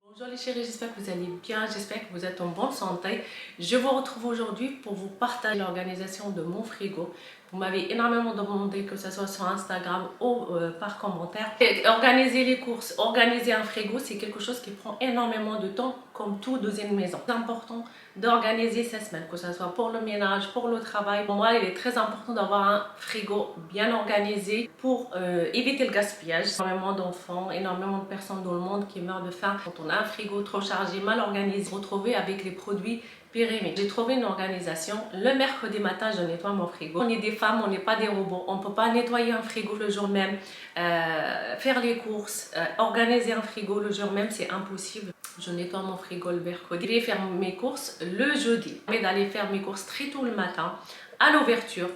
Bonjour les chéris, j'espère que vous allez bien, j'espère que vous êtes en bonne santé. Je vous retrouve aujourd'hui pour vous partager l'organisation de mon frigo. Vous m'avez énormément demandé, que ce soit sur Instagram ou par commentaire. Et organiser les courses, organiser un frigo, c'est quelque chose qui prend énormément de temps, comme tout dans une maison. C'est important d'organiser sa semaine, que ce soit pour le ménage, pour le travail. Pour moi, il est très important d'avoir un frigo bien organisé pour éviter le gaspillage. Énormément d'enfants, énormément de personnes dans le monde qui meurent de faim. Quand on a un frigo trop chargé, mal organisé, retrouver avec les produits périmés. J'ai trouvé une organisation. Le mercredi matin, je nettoie mon frigo. On est des femmes, on n'est pas des robots. On ne peut pas nettoyer un frigo le jour même, faire les courses, organiser un frigo le jour même, c'est impossible. Je nettoie mon frigo le mercredi. Je vais faire mes courses le jeudi. Je vais d'aller faire mes courses très tôt le matin, à l'ouverture.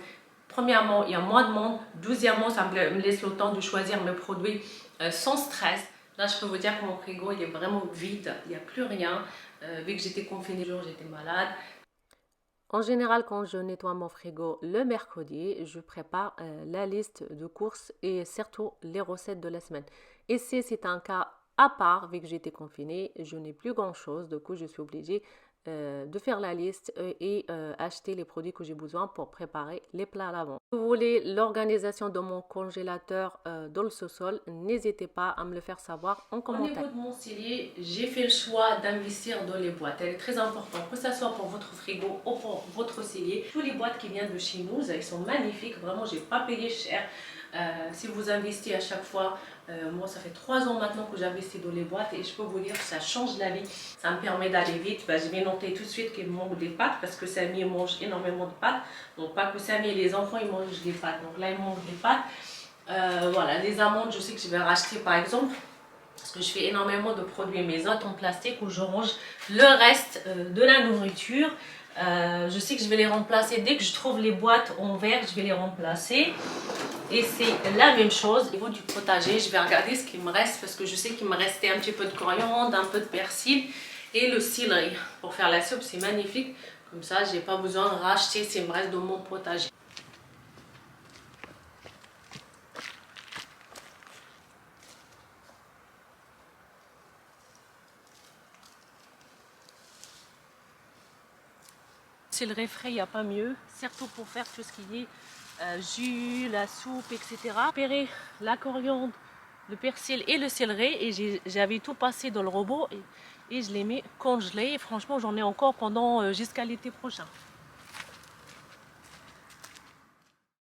Premièrement, il y a moins de monde. Deuxièmement, ça me laisse le temps de choisir mes produits sans stress. Là, je peux vous dire que mon frigo il est vraiment vide. Il n'y a plus rien. Vu que j'étais confinée, j'étais malade. En général, quand je nettoie mon frigo le mercredi, je prépare la liste de courses et surtout les recettes de la semaine. Et si c'est un cas à part, vu que j'étais confinée, je n'ai plus grand-chose, du coup je suis obligée de faire la liste et acheter les produits que j'ai besoin pour préparer les plats à l'avance. Si vous voulez l'organisation de mon congélateur dans le sous-sol, n'hésitez pas à me le faire savoir en commentaire. Au niveau de mon cellier, j'ai fait le choix d'investir dans les boîtes. Elle est très importante, que ce soit pour votre frigo ou pour votre cellier. Toutes les boîtes qui viennent de chez nous, elles sont magnifiques. Vraiment, j'ai pas payé cher. Si vous investissez à chaque fois, moi ça fait 3 ans maintenant que j'investis dans les boîtes et je peux vous dire que ça change la vie. Ça me permet d'aller vite. Je vais noter tout de suite qu'il manque des pâtes parce que Samy mange énormément de pâtes. Donc pas que Samy, les enfants ils mangent des pâtes. Donc là il manque des pâtes. Voilà, les amandes, je sais que je vais racheter par exemple. Parce que je fais énormément de produits maison en plastique où je range le reste de la nourriture. Je sais que je vais les remplacer. Dès que je trouve les boîtes en verre, je vais les remplacer. Et c'est la même chose au niveau du potager. Je vais regarder ce qu'il me reste parce que je sais qu'il me restait un petit peu de coriandre, un peu de persil et le céleri. Pour faire la soupe, c'est magnifique. Comme ça, je n'ai pas besoin de racheter ce qu'il me reste dans mon potager. Céleri frais, il n'y a pas mieux, surtout pour faire tout ce qui est jus, la soupe, etc. Repérer la coriandre, le persil et le céleri et j'avais tout passé dans le robot et je les mets congelés. Et franchement, j'en ai encore pendant jusqu'à l'été prochain.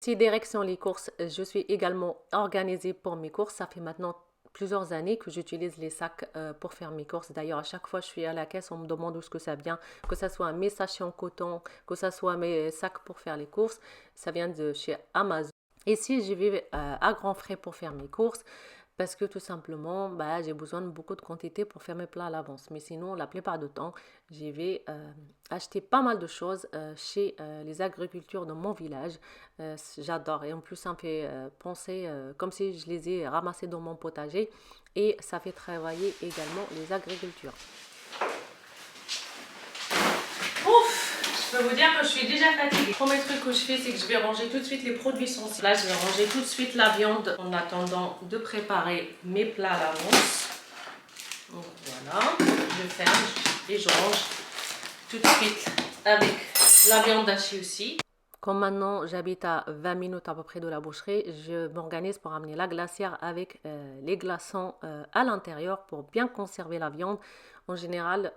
Si direction les courses, je suis également organisée pour mes courses. Ça fait maintenant plusieurs années que j'utilise les sacs pour faire mes courses. D'ailleurs, à chaque fois que je suis à la caisse, on me demande où est-ce que ça vient. Que ce soit mes sachets en coton, que ce soit mes sacs pour faire les courses. Ça vient de chez Amazon. Et si je vais à grands frais pour faire mes courses, parce que tout simplement, j'ai besoin de beaucoup de quantité pour faire mes plats à l'avance. Mais sinon, la plupart du temps, je vais acheter pas mal de choses chez les agriculteurs de mon village. J'adore. Et en plus, ça me fait penser comme si je les ai ramassés dans mon potager. Et ça fait travailler également les agriculteurs. Je peux vous dire que je suis déjà fatiguée. Le premier truc que je fais, c'est que je vais ranger tout de suite les produits sensibles. Là, je vais ranger tout de suite la viande en attendant de préparer mes plats à l'avance. Donc voilà, je ferme et je range tout de suite avec la viande hachée aussi. Comme maintenant j'habite à 20 minutes à peu près de la boucherie, je m'organise pour amener la glacière avec les glaçons à l'intérieur pour bien conserver la viande. En général,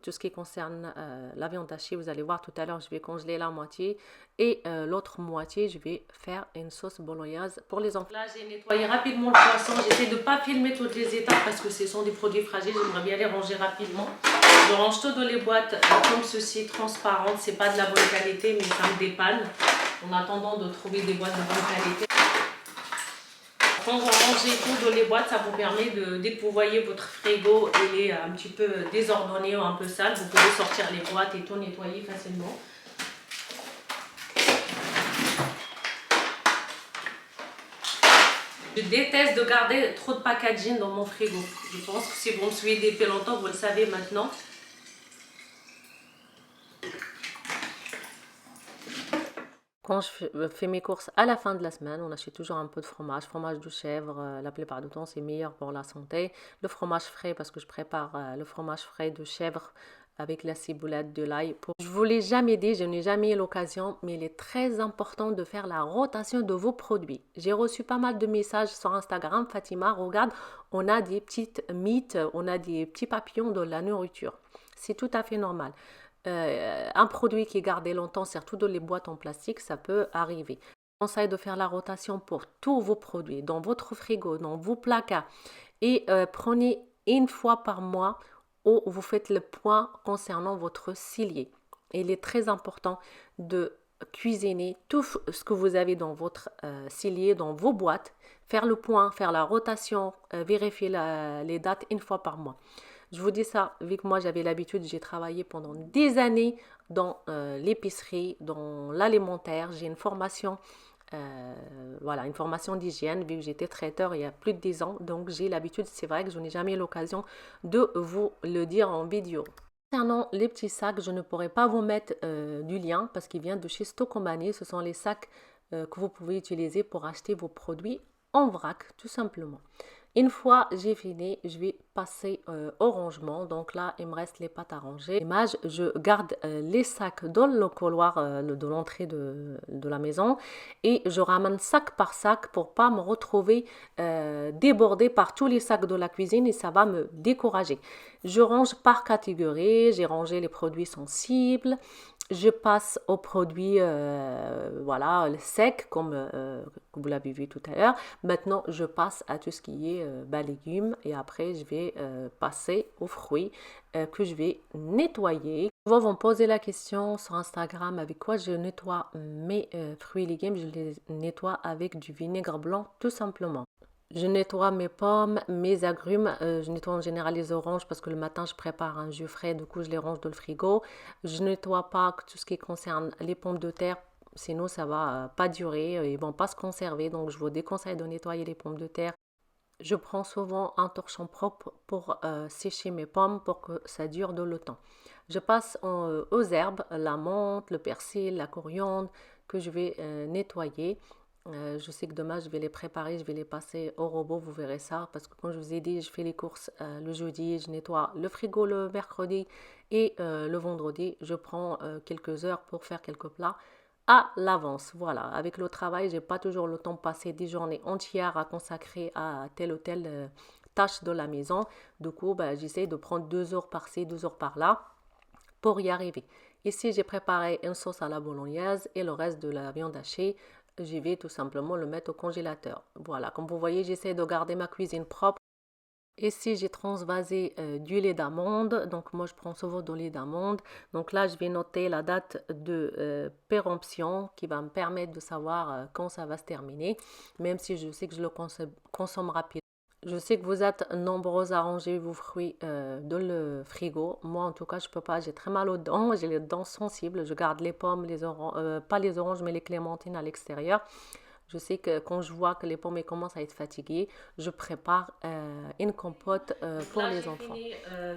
tout ce qui concerne la viande hachée, vous allez voir tout à l'heure, je vais congeler la moitié et l'autre moitié, je vais faire une sauce bolognaise pour les enfants. Là, j'ai nettoyé rapidement le poisson. J'essaie de ne pas filmer toutes les étapes parce que ce sont des produits fragiles. J'aimerais bien les ranger rapidement. Je range tout dans les boîtes comme ceci, transparentes. C'est pas de la bonne qualité, mais ça me dépanne en attendant de trouver des boîtes de bonne qualité. Quand vous rangez tout dans les boîtes, ça vous permet de, dès que vous voyez votre frigo, il est un petit peu désordonné ou un peu sale, vous pouvez sortir les boîtes et tout nettoyer facilement. Je déteste de garder trop de packaging dans mon frigo. Je pense que si vous me suivez depuis longtemps, vous le savez maintenant. Quand je fais mes courses à la fin de la semaine, on achète toujours un peu de fromage. Fromage de chèvre, la plupart du temps, c'est meilleur pour la santé. Le fromage frais, parce que je prépare le fromage frais de chèvre avec la ciboulette, de l'ail. Je vous l'ai jamais dit, je n'ai jamais eu l'occasion, mais il est très important de faire la rotation de vos produits. J'ai reçu pas mal de messages sur Instagram. Fatima, regarde, on a des petites mites, on a des petits papillons dans la nourriture. C'est tout à fait normal. Un produit qui est gardé longtemps, surtout dans les boîtes en plastique, ça peut arriver. Je vous conseille de faire la rotation pour tous vos produits, dans votre frigo, dans vos placards. Et prenez une fois par mois où vous faites le point concernant votre cellier. Il est très important de cuisiner tout ce que vous avez dans votre cellier, dans vos boîtes, faire le point, faire la rotation, vérifier les dates une fois par mois. Je vous dis ça, vu que moi j'avais l'habitude, j'ai travaillé pendant des années dans l'épicerie, dans l'alimentaire. J'ai une formation, voilà, une formation d'hygiène, vu que j'étais traiteur il y a plus de 10 ans. Donc j'ai l'habitude, c'est vrai que je n'ai jamais eu l'occasion de vous le dire en vidéo. Concernant les petits sacs, je ne pourrais pas vous mettre du lien parce qu'il vient de chez Stock Company. Ce sont les sacs que vous pouvez utiliser pour acheter vos produits en vrac, tout simplement. Une fois j'ai fini, je vais passer au rangement. Donc là, il me reste les pâtes à ranger. Image, je garde les sacs dans le couloir de l'entrée de la maison et je ramène sac par sac pour pas me retrouver débordée par tous les sacs de la cuisine et ça va me décourager. Je range par catégorie, j'ai rangé les produits sensibles. Je passe aux produits voilà, secs, comme vous l'avez vu tout à l'heure. Maintenant, je passe à tout ce qui est légumes et après, je vais passer aux fruits que je vais nettoyer. Vous vont me poser la question sur Instagram avec quoi je nettoie mes fruits et légumes. Je les nettoie avec du vinaigre blanc, tout simplement. Je nettoie mes pommes, mes agrumes. Je nettoie en général les oranges parce que le matin, je prépare un jus frais. Du coup, je les range dans le frigo. Je nettoie pas tout ce qui concerne les pommes de terre. Sinon, ça va pas durer. Ils vont pas se conserver. Donc, je vous déconseille de nettoyer les pommes de terre. Je prends souvent un torchon propre pour sécher mes pommes pour que ça dure dans le temps. Je passe aux herbes, la menthe, le persil, la coriandre que je vais nettoyer. Je sais que demain, je vais les préparer, je vais les passer au robot, vous verrez ça. Parce que comme je vous ai dit, je fais les courses le jeudi, je nettoie le frigo le mercredi et le vendredi, je prends quelques heures pour faire quelques plats à l'avance. Voilà, avec le travail, j'ai pas toujours le temps de passer des journées entières à consacrer à telle ou telle tâche de la maison. Du coup, j'essaie de prendre 2 heures par-ci, 2 heures par-là pour y arriver. Ici, j'ai préparé une sauce à la bolognaise et le reste de la viande hachée, je vais tout simplement le mettre au congélateur. Voilà, comme vous voyez, j'essaie de garder ma cuisine propre. Ici, j'ai transvasé du lait d'amande. Donc, moi, je prends souvent de lait d'amande. Donc là, je vais noter la date de péremption qui va me permettre de savoir quand ça va se terminer. Même si je sais que je le consomme rapidement. Je sais que vous êtes nombreux à ranger vos fruits dans le frigo. Moi, en tout cas, je peux pas. J'ai très mal aux dents. J'ai les dents sensibles. Je garde les pommes, les oranges, pas les oranges, mais les clémentines à l'extérieur. Je sais que quand je vois que les pommes commencent à être fatiguées, je prépare une compote pour Là, les j'ai enfants. fini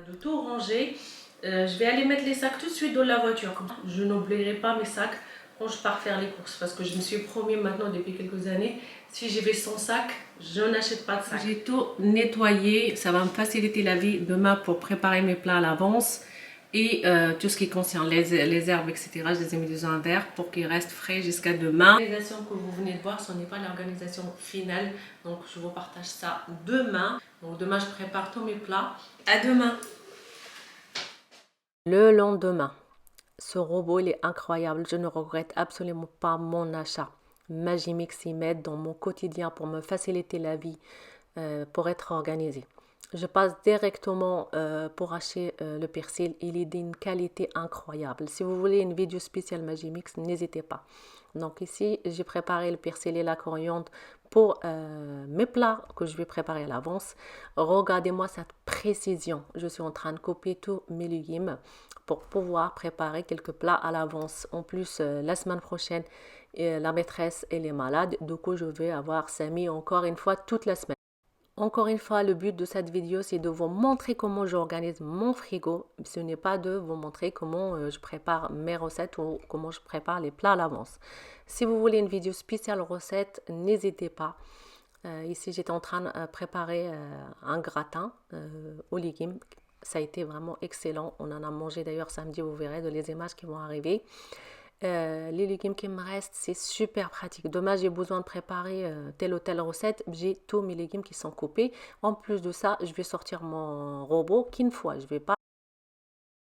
de tout ranger. Je vais aller mettre les sacs tout de suite dans la voiture. Comme ça, je n'oublierai pas mes sacs quand je pars faire les courses. Parce que je me suis promis maintenant depuis quelques années, si j'y vais sans sac, je n'achète pas de sac. J'ai tout nettoyé. Ça va me faciliter la vie demain pour préparer mes plats à l'avance. Et tout ce qui concerne les herbes, etc., je les ai mis dans un verre pour qu'ils restent frais jusqu'à demain. L'organisation que vous venez de voir, ce n'est pas l'organisation finale. Donc, je vous partage ça demain. Donc, demain, je prépare tous mes plats. À demain! Le lendemain, ce robot, il est incroyable. Je ne regrette absolument pas mon achat. Magimix y m'aide dans mon quotidien pour me faciliter la vie, pour être organisée. Je passe directement pour acheter le persil. Il est d'une qualité incroyable. Si vous voulez une vidéo spéciale Magimix, n'hésitez pas. Donc ici, j'ai préparé le persil et la coriandre pour mes plats que je vais préparer à l'avance. Regardez-moi cette précision. Je suis en train de couper tous mes légumes pour pouvoir préparer quelques plats à l'avance. En plus, la semaine prochaine, la maîtresse elle est malade. Du coup, je vais avoir Samy encore une fois toute la semaine. Encore une fois, le but de cette vidéo, c'est de vous montrer comment j'organise mon frigo. Ce n'est pas de vous montrer comment je prépare mes recettes ou comment je prépare les plats à l'avance. Si vous voulez une vidéo spéciale recette, n'hésitez pas. Ici, j'étais en train de préparer un gratin aux légumes. Ça a été vraiment excellent. On en a mangé d'ailleurs samedi, vous verrez de les images qui vont arriver. Les légumes qui me restent, c'est super pratique. Demain, j'ai besoin de préparer telle ou telle recette. J'ai tous mes légumes qui sont coupés. En plus de ça, je vais sortir mon robot qu'une fois. Je vais pas.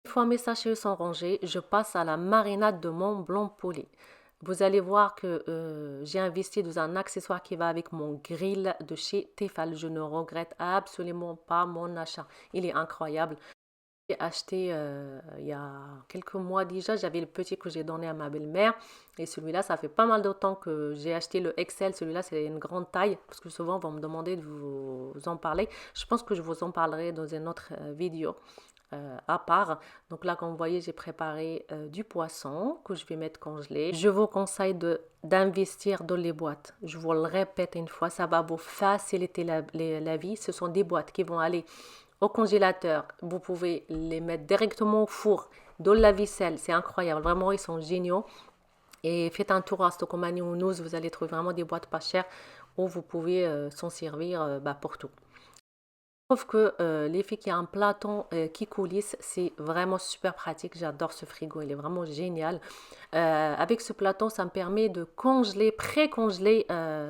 Une fois mes sachets sont rangés, je passe à la marinade de mon blanc poulet. Vous allez voir que j'ai investi dans un accessoire qui va avec mon grill de chez Tefal. Je ne regrette absolument pas mon achat. Il est incroyable. J'ai acheté il y a quelques mois déjà, j'avais le petit que j'ai donné à ma belle-mère et celui-là, ça fait pas mal de temps que j'ai acheté le XL, celui-là c'est une grande taille parce que souvent on va me demander de vous en parler. Je pense que je vous en parlerai dans une autre vidéo à part. Donc là, comme vous voyez, j'ai préparé du poisson que je vais mettre congelé. Je vous conseille d'investir dans les boîtes. Je vous le répète une fois, ça va vous faciliter la vie. Ce sont des boîtes qui vont aller au congélateur. Vous pouvez les mettre directement au four, dans la vaisselle. C'est incroyable. Vraiment, ils sont géniaux. Et faites un tour à Stocomanie ou Nous, vous allez trouver vraiment des boîtes pas chères où vous pouvez s'en servir pour tout. Je trouve que les filles qui a un platon qui coulisse, c'est vraiment super pratique. J'adore ce frigo, il est vraiment génial. Avec ce platon, ça me permet de congeler, pré-congeler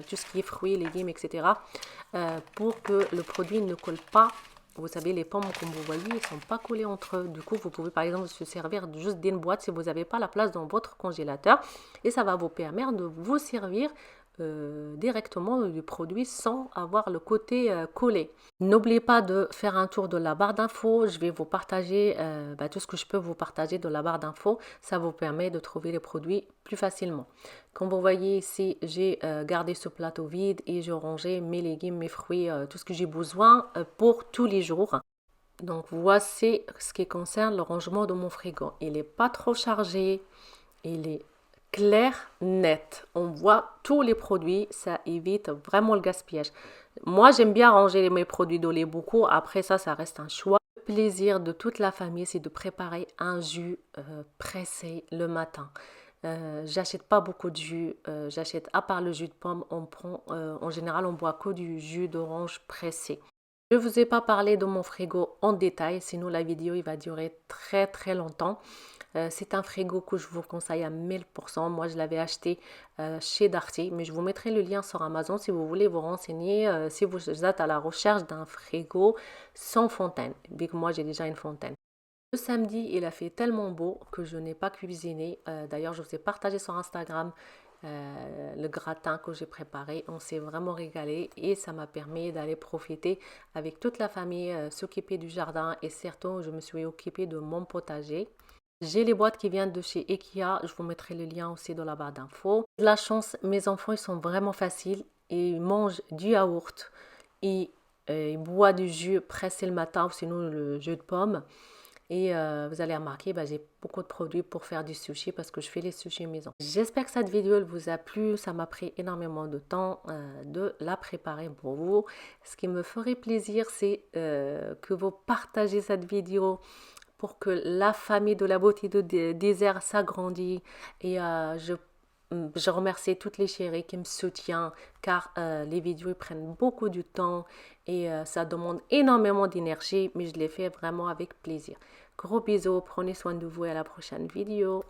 tout ce qui est fruits, légumes, etc. Pour que le produit ne colle pas. Vous savez, les pommes, comme vous voyez, ils ne sont pas collés entre eux. Du coup, vous pouvez par exemple se servir juste d'une boîte si vous n'avez pas la place dans votre congélateur. Et ça va vous permettre de vous servir directement du produit sans avoir le côté collé. N'oubliez pas de faire un tour de la barre d'infos. Je vais vous partager tout ce que je peux vous partager de la barre d'infos. Ça vous permet de trouver les produits plus facilement. Comme vous voyez ici, j'ai gardé ce plateau vide et j'ai rangé mes légumes, mes fruits, tout ce que j'ai besoin pour tous les jours. Donc voici ce qui concerne le rangement de mon frigo. Il n'est pas trop chargé, il est clair, net. On voit tous les produits, ça évite vraiment le gaspillage. Moi, j'aime bien ranger mes produits dans les bocaux. Après ça, ça reste un choix. Le plaisir de toute la famille, c'est de préparer un jus pressé le matin. J'achète pas beaucoup de jus, j'achète à part le jus de pomme, on prend, en général on boit que du jus d'orange pressé. Je ne vous ai pas parlé de mon frigo en détail, sinon la vidéo il va durer très très longtemps. C'est un frigo que je vous conseille à 1000%. Moi, je l'avais acheté chez Darty, mais je vous mettrai le lien sur Amazon si vous voulez vous renseigner, si vous êtes à la recherche d'un frigo sans fontaine, vu que moi, j'ai déjà une fontaine. Le samedi, il a fait tellement beau que je n'ai pas cuisiné. D'ailleurs, je vous ai partagé sur Instagram le gratin que j'ai préparé. On s'est vraiment régalé et ça m'a permis d'aller profiter avec toute la famille, s'occuper du jardin et surtout, je me suis occupée de mon potager. J'ai les boîtes qui viennent de chez Ikea, je vous mettrai le lien aussi dans la barre d'infos. De la chance, mes enfants ils sont vraiment faciles, ils mangent du yaourt, ils boivent du jus pressé le matin ou sinon le jus de pomme. Et vous allez remarquer, j'ai beaucoup de produits pour faire du sushi parce que je fais les sushis maison. J'espère que cette vidéo elle vous a plu, ça m'a pris énormément de temps de la préparer pour vous. Ce qui me ferait plaisir, c'est que vous partagez cette vidéo pour que la famille de la beauté de désert s'agrandisse. Et je remercie toutes les chéries qui me soutiennent car les vidéos prennent beaucoup de temps et ça demande énormément d'énergie, mais je les fais vraiment avec plaisir. Gros bisous, prenez soin de vous et à la prochaine vidéo.